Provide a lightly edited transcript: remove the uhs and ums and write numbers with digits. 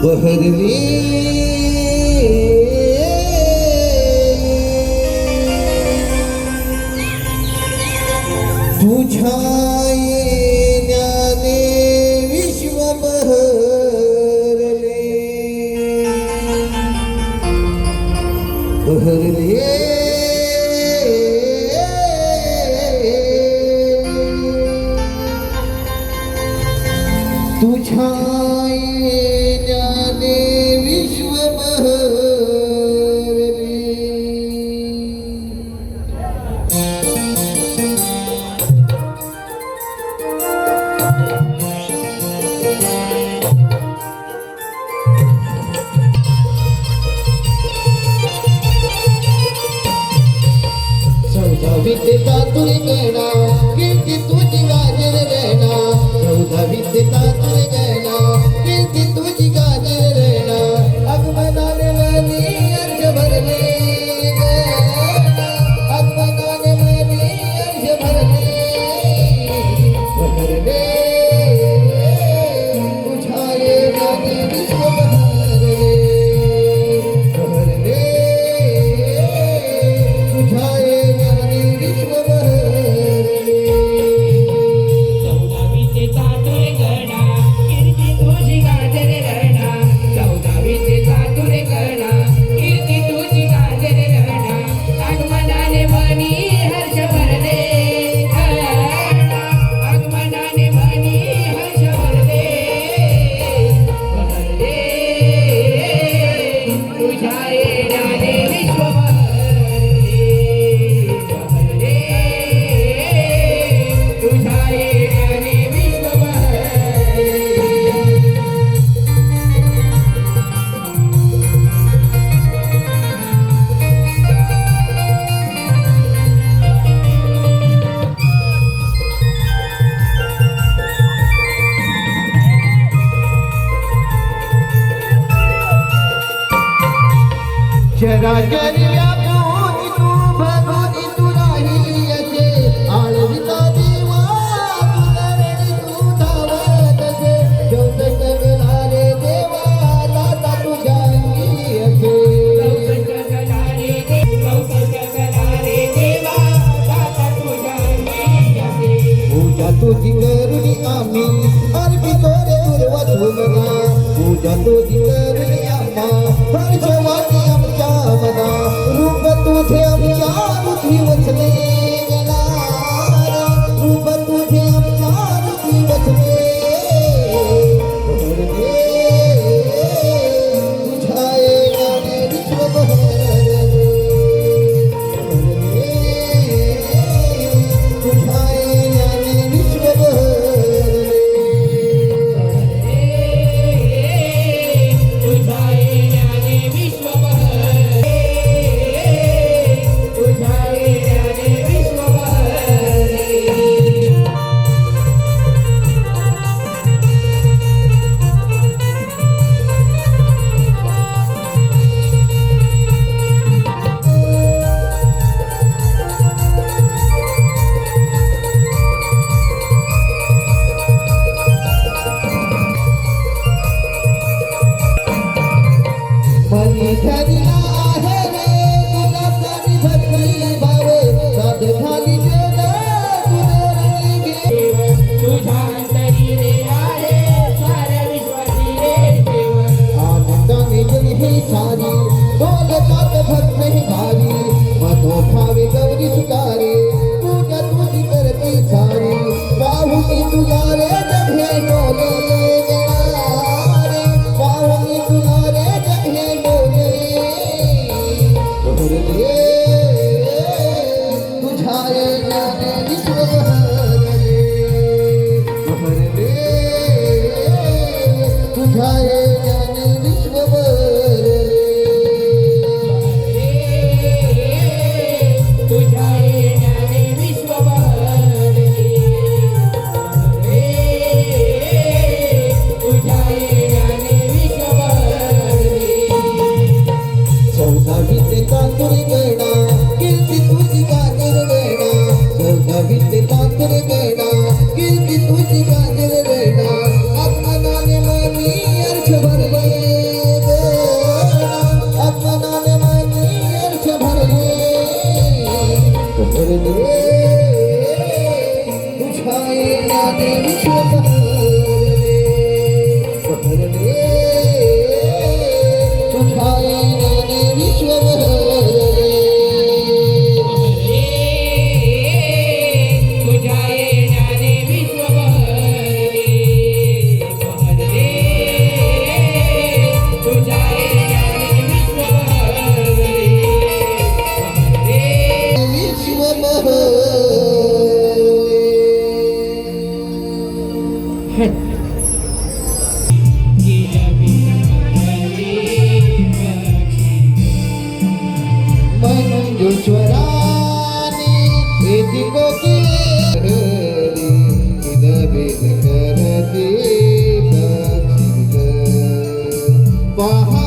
बहरली तुझ्या येण्याने विश्व बहरले तुझ्या येण्याने विश्व बहरले विद्येचा तुरे गणा कीर्ती तुझी गाजर रहना चौदा विद्येचा तुरे गणा कीर्ती तुझी गाजर रहना अगमनाने वाली अर्ज भरले अगमनाने वाली अर्ज भरले भरले तुझ्या येण्याने विश्व बहरले भरले तुझ्या चराचर व्यापून तू भगवून तू नाही असे आळविता देवा तुला रणी तू धावत असे ज्योत जगणारे देवा दाता तुझ्या अंगी असे पूजा तुझी करुणी आम्ही अर्पितो रे पूर्वजूंना पूजा तुझी करुणी आम्हा हर्षवाणी मना रूप तुझे आमच्या रुधी वचले गेला रूप तुझे आमच्या रुधी वचले तुझ्या येण्याने विश्व बहरले तुझ्या येण्याने विश्व बहरले तुझ्या येण्याने विश्व मनी धरिया आहे रे तुला सारी भक्ती भावे साध झाली जग तुझे रंगी देव तुझ्या अंतरी रे आहे साऱ्या विश्वाची रे देव आनंदाने जगी ही सारी बोलतात भक्त ही भारी मतो भावे गौरी सुतारे पूजा तुझी करते सारी पाहुणी तुला रे जगे डोले रे पाहुणी तुला रे जगे तुझ्या येण्याने विश्व बहरले तुझ्या येण्याने विश्व बहरले तुझ्या येण्याने विश्व बहरले पहा